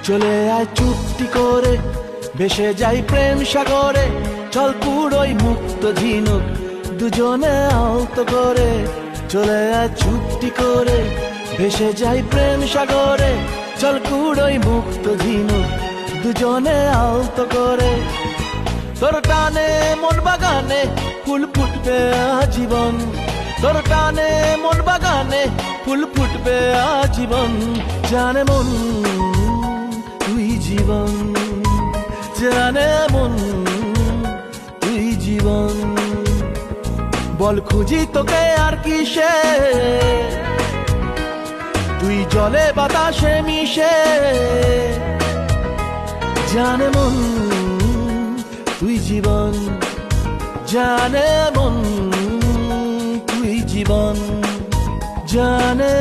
চলে আয় চুপটি করে, ভেসে যাই প্রেম সাগরে। চল পুরোই মুক্ত ঝিনুক, দুজনে আলতো করে। চলে আয় চুপটি করে, ভেসে যাই প্রেম সাগরে। চল পুরোই মুক্ত ঝিনুক, দুজনে আলতো করে। তোর টানে মন বাগানে ফুল ফুটবে আজীবন। তোর টানে মন বাগানে ফুল ফুটবে আজীবন। জানে মন তুই জীবন, জানে মন তুই জীবন। বল খুঁজি তোকে আর কিসে, তুই জলে বাতাসে মিশে। জানে মন তুই জীবন, জানে মন তুই জীবন, জানে